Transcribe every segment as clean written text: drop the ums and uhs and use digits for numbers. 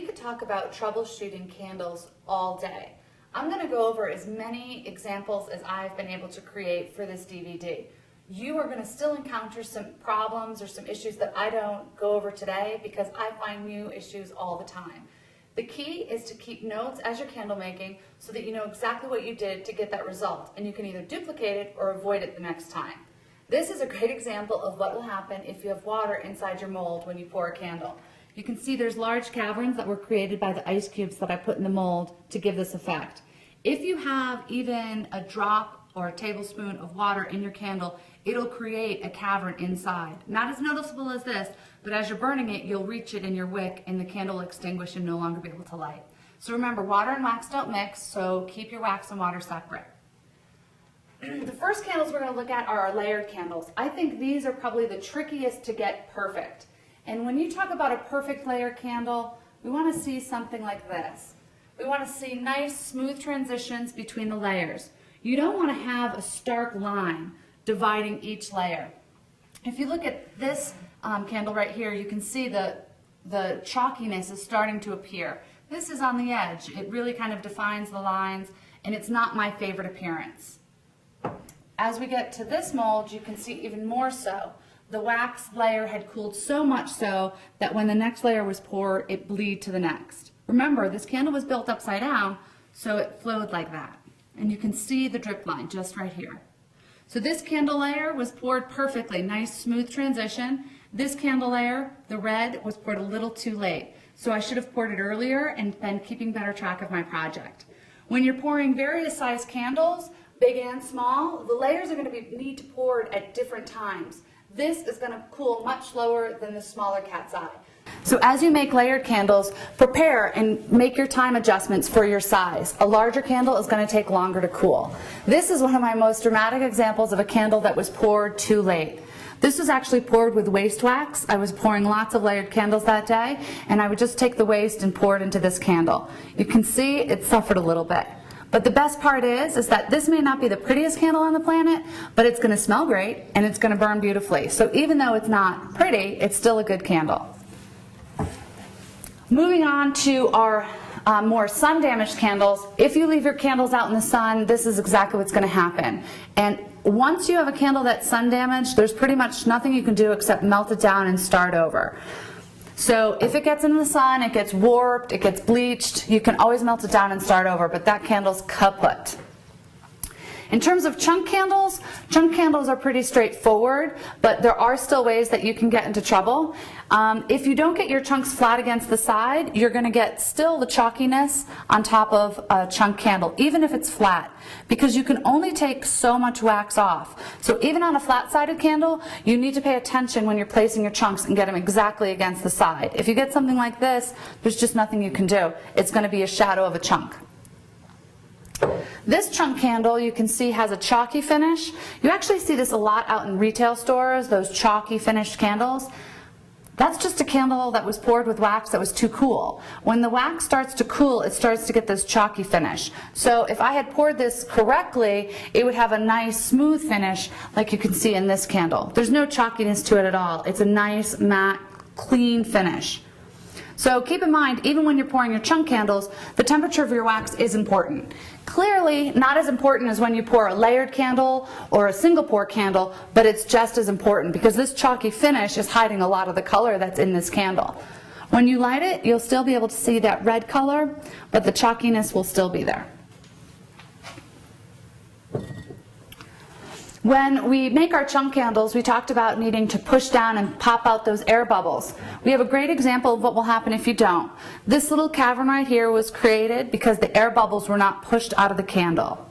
We could talk about troubleshooting candles all day. I'm going to go over as many examples as I've been able to create for this DVD. You are going to still encounter some problems or some issues that I don't go over today because I find new issues all the time. The key is to keep notes as you're candle making so that you know exactly what you did to get that result, and you can either duplicate it or avoid it the next time. This is a great example of what will happen if you have water inside your mold when you pour a candle. You can see there's large caverns that were created by the ice cubes that I put in the mold to give this effect. If you have even a drop or a tablespoon of water in your candle, it'll create a cavern inside. Not as noticeable as this, but as you're burning it, you'll reach it in your wick and the candle will extinguish and no longer be able to light. So remember, water and wax don't mix, so keep your wax and water separate. The first candles we're going to look at are our layered candles. I think these are probably the trickiest to get perfect. And when you talk about a perfect layered candle, we want to see something like this. We want to see nice, smooth transitions between the layers. You don't want to have a stark line dividing each layer. If you look at this candle right here, you can see the chalkiness is starting to appear. This is on the edge. It really kind of defines the lines, and it's not my favorite appearance. As we get to this mold, you can see even more so. The wax layer had cooled so much so that when the next layer was poured, it bleed to the next. Remember, this candle was built upside down, so it flowed like that. And you can see the drip line just right here. So this candle layer was poured perfectly, nice smooth transition. This candle layer, the red, was poured a little too late. So I should have poured it earlier and been keeping better track of my project. When you're pouring various size candles, big and small, the layers are going to need to pour at different times. This is going to cool much slower than the smaller cat's eye. So as you make layered candles, prepare and make your time adjustments for your size. A larger candle is going to take longer to cool. This is one of my most dramatic examples of a candle that was poured too late. This was actually poured with waste wax. I was pouring lots of layered candles that day, and I would just take the waste and pour it into this candle. You can see it suffered a little bit. But the best part is that this may not be the prettiest candle on the planet, but it's going to smell great and it's going to burn beautifully. So even though it's not pretty, it's still a good candle. Moving on to our more sun-damaged candles. If you leave your candles out in the sun, this is exactly what's going to happen. And once you have a candle that's sun-damaged, there's pretty much nothing you can do except melt it down and start over. So if it gets in the sun, it gets warped, it gets bleached, you can always melt it down and start over, but that candle's kaput. In terms of chunk candles are pretty straightforward, but there are still ways that you can get into trouble. If you don't get your chunks flat against the side, you're going to get still the chalkiness on top of a chunk candle, even if it's flat, because you can only take so much wax off. So even on a flat-sided candle, you need to pay attention when you're placing your chunks and get them exactly against the side. If you get something like this, there's just nothing you can do. It's going to be a shadow of a chunk. This chunk candle, you can see, has a chalky finish. You actually see this a lot out in retail stores, those chalky finished candles. That's just a candle that was poured with wax that was too cool. When the wax starts to cool, it starts to get this chalky finish. So if I had poured this correctly, it would have a nice smooth finish like you can see in this candle. There's no chalkiness to it at all. It's a nice, matte, clean finish. So keep in mind, even when you're pouring your chunk candles, the temperature of your wax is important. Clearly not as important as when you pour a layered candle or a single pour candle, but it's just as important because this chalky finish is hiding a lot of the color that's in this candle. When you light it, you'll still be able to see that red color, but the chalkiness will still be there. When we make our chunk candles, we talked about needing to push down and pop out those air bubbles. We have a great example of what will happen if you don't. This little cavern right here was created because the air bubbles were not pushed out of the candle.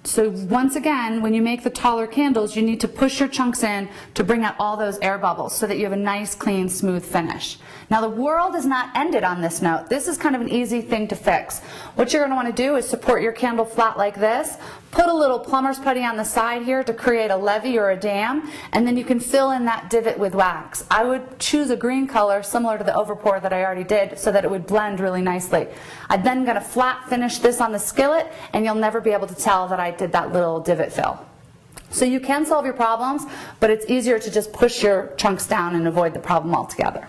So once again, when you make the taller candles, you need to push your chunks in to bring out all those air bubbles so that you have a nice, clean, smooth finish. Now the world is not ended on this note. This is kind of an easy thing to fix. What you're going to want to do is support your candle flat like this, put a little plumber's putty on the side here to create a levee or a dam, and then you can fill in that divot with wax. I would choose a green color similar to the overpour that I already did so that it would blend really nicely. I'm then going to flat finish this on the skillet, and you'll never be able to tell that I did that little divot fill. So you can solve your problems, but it's easier to just push your chunks down and avoid the problem altogether.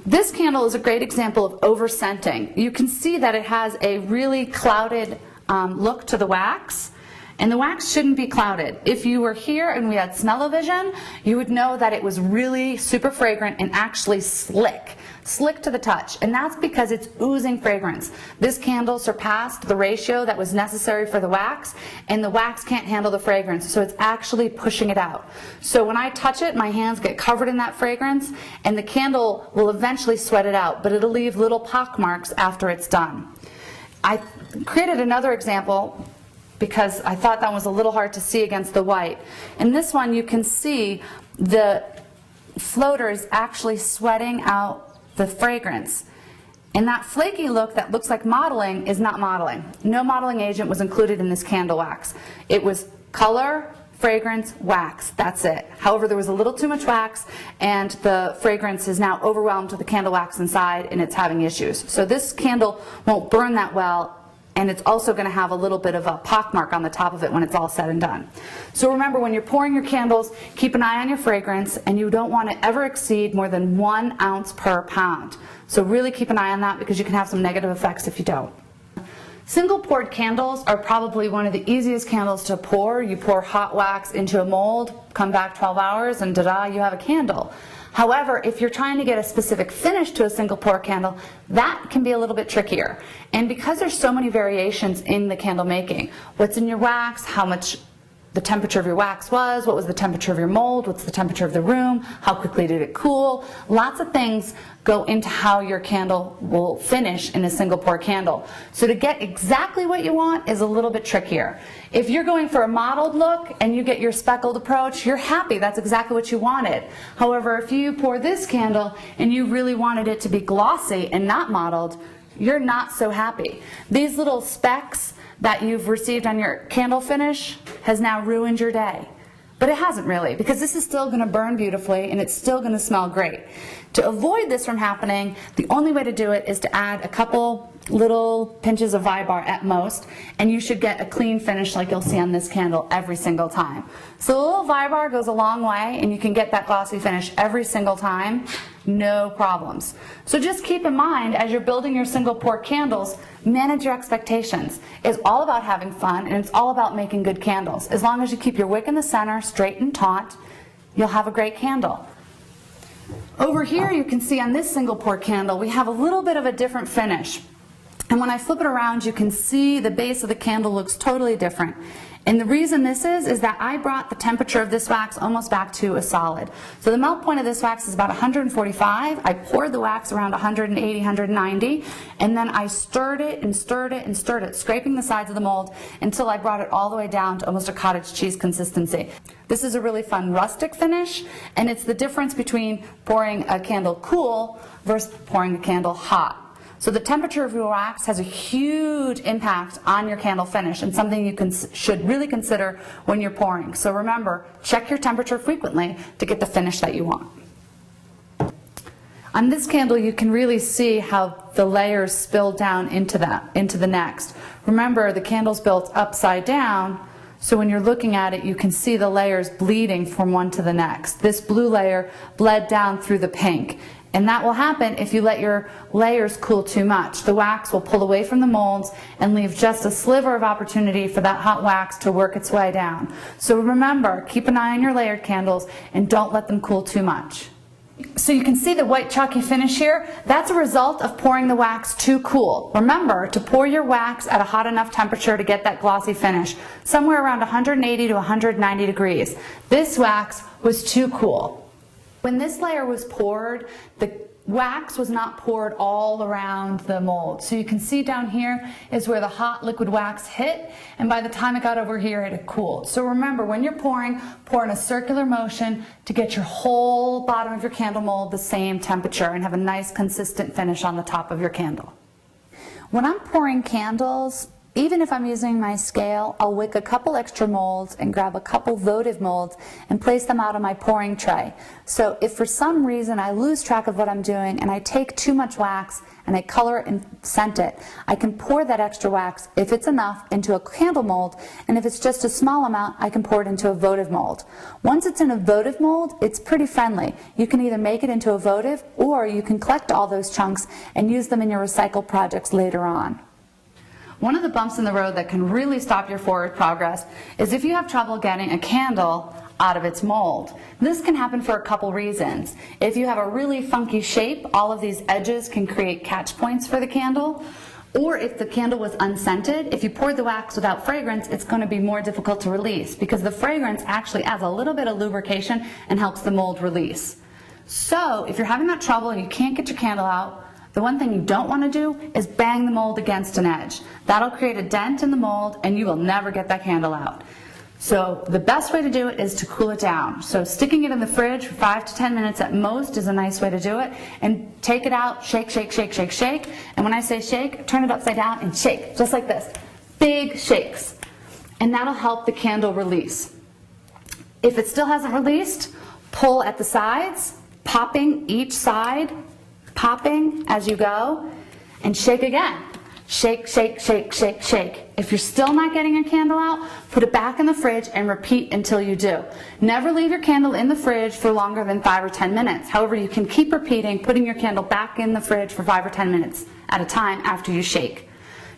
This candle is a great example of over-scenting. You can see that it has a really clouded look to the wax, and the wax shouldn't be clouded. If you were here and we had smell-o-vision, you would know that it was really super fragrant and actually slick to the touch, and that's because it's oozing fragrance. This candle surpassed the ratio that was necessary for the wax, and the wax can't handle the fragrance, so it's actually pushing it out. So when I touch it, my hands get covered in that fragrance, and the candle will eventually sweat it out, but it'll leave little pock marks after it's done. I created another example because I thought that was a little hard to see against the white. In this one, you can see the floater is actually sweating out the fragrance. And that flaky look that looks like modeling is not modeling. No modeling agent was included in this candle wax. It was color, fragrance, wax. That's it. However, there was a little too much wax, and the fragrance is now overwhelmed with the candle wax inside, and it's having issues. So this candle won't burn that well, and it's also going to have a little bit of a pockmark on the top of it when it's all said and done. So remember, when you're pouring your candles, keep an eye on your fragrance, and you don't want to ever exceed more than 1 ounce per pound. So really keep an eye on that, because you can have some negative effects if you don't. Single poured candles are probably one of the easiest candles to pour. You pour hot wax into a mold, come back 12 hours, and ta-da, you have a candle. However, if you're trying to get a specific finish to a single pour candle, that can be a little bit trickier. And because there's so many variations in the candle making, what's in your wax, how much the temperature of your wax was, what was the temperature of your mold, what's the temperature of the room, how quickly did it cool, lots of things go into how your candle will finish in a single pour candle. So to get exactly what you want is a little bit trickier. If you're going for a mottled look and you get your speckled approach, you're happy, that's exactly what you wanted. However, if you pour this candle and you really wanted it to be glossy and not mottled, you're not so happy. These little specks that you've received on your candle finish has now ruined your day. But it hasn't really, because this is still going to burn beautifully and it's still going to smell great. To avoid this from happening, the only way to do it is to add a couple little pinches of Vybar at most, and you should get a clean finish like you'll see on this candle every single time. So a little Vybar goes a long way, and you can get that glossy finish every single time, no problems. So just keep in mind, as you're building your single pour candles, manage your expectations. It's all about having fun, and it's all about making good candles. As long as you keep your wick in the center, straight and taut, you'll have a great candle. Over here, you can see on this single pour candle, we have a little bit of a different finish. And when I flip it around, you can see the base of the candle looks totally different. And the reason this is that I brought the temperature of this wax almost back to a solid. So the melt point of this wax is about 145. I poured the wax around 180, 190, and then I stirred it and stirred it and stirred it, scraping the sides of the mold until I brought it all the way down to almost a cottage cheese consistency. This is a really fun rustic finish, and it's the difference between pouring a candle cool versus pouring a candle hot. So the temperature of your wax has a huge impact on your candle finish, and something you should really consider when you're pouring. So remember, check your temperature frequently to get the finish that you want. On this candle, you can really see how the layers spill down into the next. Remember, the candle's built upside down, so when you're looking at it, you can see the layers bleeding from one to the next. This blue layer bled down through the pink. And that will happen if you let your layers cool too much. The wax will pull away from the molds and leave just a sliver of opportunity for that hot wax to work its way down. So remember, keep an eye on your layered candles and don't let them cool too much. So you can see the white chalky finish here. That's a result of pouring the wax too cool. Remember to pour your wax at a hot enough temperature to get that glossy finish, somewhere around 180 to 190 degrees. This wax was too cool. When this layer was poured, the wax was not poured all around the mold. So you can see down here is where the hot liquid wax hit, and by the time it got over here, it had cooled. So remember, when you're pouring, pour in a circular motion to get your whole bottom of your candle mold the same temperature and have a nice consistent finish on the top of your candle. When I'm pouring candles, even if I'm using my scale, I'll wick a couple extra molds and grab a couple votive molds and place them out on my pouring tray. So if for some reason I lose track of what I'm doing and I take too much wax and I color it and scent it, I can pour that extra wax, if it's enough, into a candle mold, and if it's just a small amount, I can pour it into a votive mold. Once it's in a votive mold, it's pretty friendly. You can either make it into a votive, or you can collect all those chunks and use them in your recycle projects later on. One of the bumps in the road that can really stop your forward progress is if you have trouble getting a candle out of its mold. This can happen for a couple reasons. If you have a really funky shape, all of these edges can create catch points for the candle. Or if the candle was unscented, if you poured the wax without fragrance, it's going to be more difficult to release because the fragrance actually adds a little bit of lubrication and helps the mold release. So if you're having that trouble and you can't get your candle out, the one thing you don't want to do is bang the mold against an edge. That'll create a dent in the mold and you will never get that candle out. So the best way to do it is to cool it down. So sticking it in the fridge for 5 to 10 minutes at most is a nice way to do it. And take it out, shake, shake, shake, shake, shake. And when I say shake, turn it upside down and shake, just like this. Big shakes. And that'll help the candle release. If it still hasn't released, pull at the sides, popping each side, popping as you go, and shake again. Shake, shake, shake, shake, shake. If you're still not getting your candle out, put it back in the fridge and repeat until you do. Never leave your candle in the fridge for longer than 5 or 10 minutes. However, you can keep repeating, putting your candle back in the fridge for 5 or 10 minutes at a time after you shake.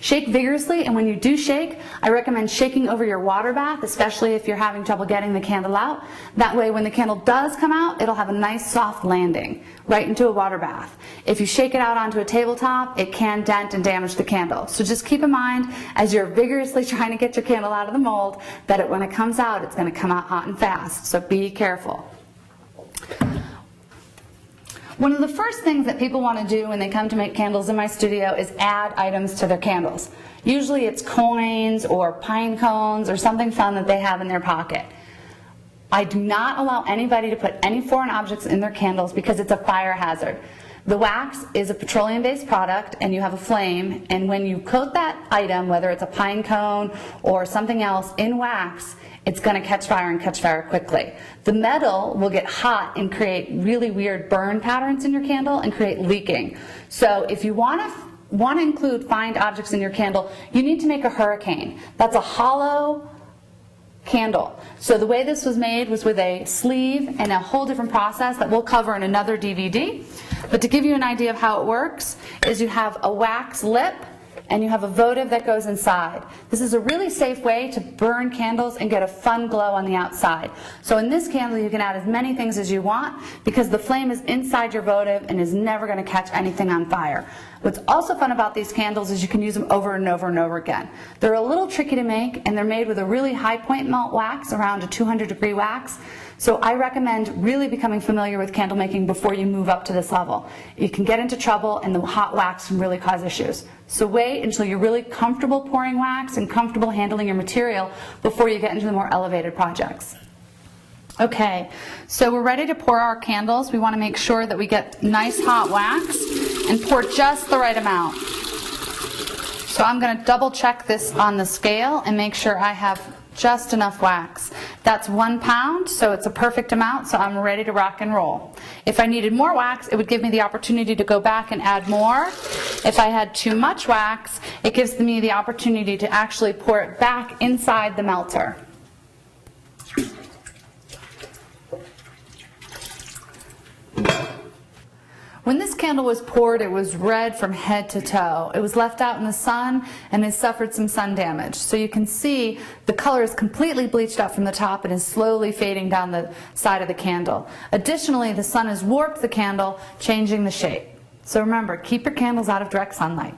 Shake vigorously, and when you do shake, I recommend shaking over your water bath, especially if you're having trouble getting the candle out. That way, when the candle does come out, it'll have a nice soft landing right into a water bath. If you shake it out onto a tabletop, it can dent and damage the candle. So just keep in mind, as you're vigorously trying to get your candle out of the mold, that when it comes out, it's going to come out hot and fast. So be careful. One of the first things that people want to do when they come to make candles in my studio is add items to their candles. Usually it's coins or pine cones or something fun that they have in their pocket. I do not allow anybody to put any foreign objects in their candles because it's a fire hazard. The wax is a petroleum-based product and you have a flame, and when you coat that item, whether it's a pine cone or something else, in wax, it's going to catch fire and catch fire quickly. The metal will get hot and create really weird burn patterns in your candle and create leaking. So if you want to include find objects in your candle, you need to make a hurricane. That's a hollow candle. So the way this was made was with a sleeve and a whole different process that we'll cover in another DVD. But to give you an idea of how it works is you have a wax lip and you have a votive that goes inside. This is a really safe way to burn candles and get a fun glow on the outside. So in this candle you can add as many things as you want because the flame is inside your votive and is never going to catch anything on fire. What's also fun about these candles is you can use them over and over and over again. They're a little tricky to make, and they're made with a really high point melt wax, around a 200-degree wax. So I recommend really becoming familiar with candle making before you move up to this level. You can get into trouble and the hot wax can really cause issues. So wait until you're really comfortable pouring wax and comfortable handling your material before you get into the more elevated projects. Okay, so we're ready to pour our candles. We want to make sure that we get nice hot wax and pour just the right amount. So I'm going to double check this on the scale and make sure I have just enough wax. That's 1 pound, so it's a perfect amount, so I'm ready to rock and roll. If I needed more wax, it would give me the opportunity to go back and add more. If I had too much wax, it gives me the opportunity to actually pour it back inside the melter. When this candle was poured, it was red from head to toe. It was left out in the sun and it suffered some sun damage. So you can see the color is completely bleached out from the top and is slowly fading down the side of the candle. Additionally, the sun has warped the candle, changing the shape. So remember, keep your candles out of direct sunlight.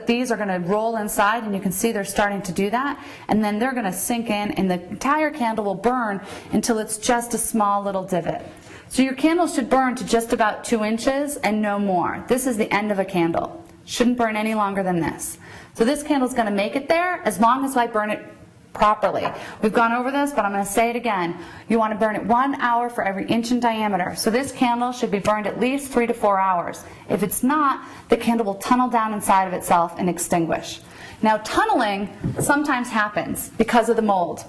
These are going to roll inside, and you can see they're starting to do that, and then they're going to sink in and the entire candle will burn until it's just a small little divot. So your candle should burn to just about 2 inches and no more. This is the end of a candle. Shouldn't burn any longer than this. So this candle is going to make it there as long as I burn it properly. We've gone over this, but I'm going to say it again. You want to burn it 1 hour for every inch in diameter. So this candle should be burned at least 3 to 4 hours. If it's not, the candle will tunnel down inside of itself and extinguish. Now, tunneling sometimes happens because of the mold.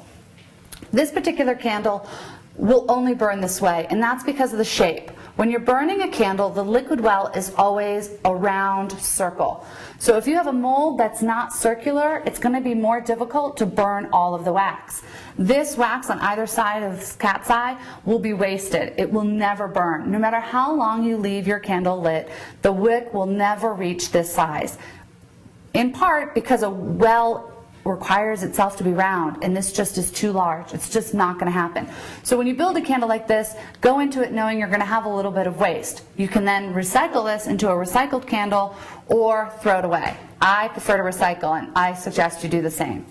This particular candle will only burn this way, and that's because of the shape. When you're burning a candle, the liquid well is always a round circle. So if you have a mold that's not circular, it's going to be more difficult to burn all of the wax. This wax on either side of this cat's eye will be wasted. It will never burn. No matter how long you leave your candle lit, the wick will never reach this size. In part because a well requires itself to be round, and this just is too large. It's just not going to happen. So when you build a candle like this, go into it knowing you're going to have a little bit of waste. You can then recycle this into a recycled candle or throw it away. I prefer to recycle, and I suggest you do the same.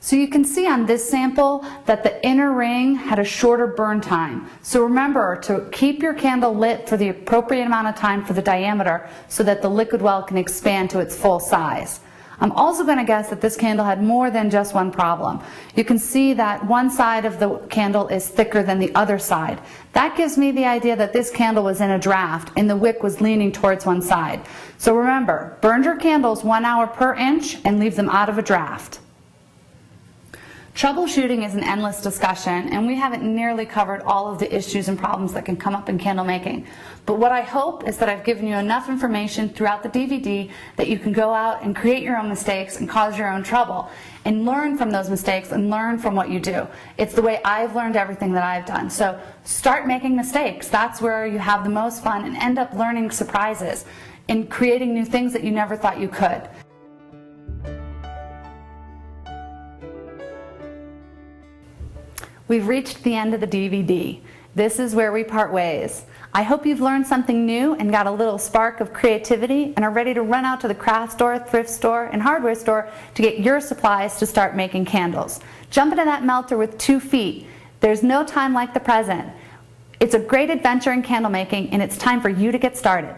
So you can see on this sample that the inner ring had a shorter burn time. So remember to keep your candle lit for the appropriate amount of time for the diameter so that the liquid well can expand to its full size. I'm also going to guess that this candle had more than just one problem. You can see that one side of the candle is thicker than the other side. That gives me the idea that this candle was in a draft and the wick was leaning towards one side. So remember, burn your candles 1 hour per inch and leave them out of a draft. Troubleshooting is an endless discussion, and we haven't nearly covered all of the issues and problems that can come up in candle making. But what I hope is that I've given you enough information throughout the DVD that you can go out and create your own mistakes and cause your own trouble and learn from those mistakes and learn from what you do. It's the way I've learned everything that I've done. So start making mistakes. That's where you have the most fun and end up learning surprises and creating new things that you never thought you could. We've reached the end of the DVD. This is where we part ways. I hope you've learned something new and got a little spark of creativity and are ready to run out to the craft store, thrift store, and hardware store to get your supplies to start making candles. Jump into that melter with 2 feet. There's no time like the present. It's a great adventure in candle making, and it's time for you to get started.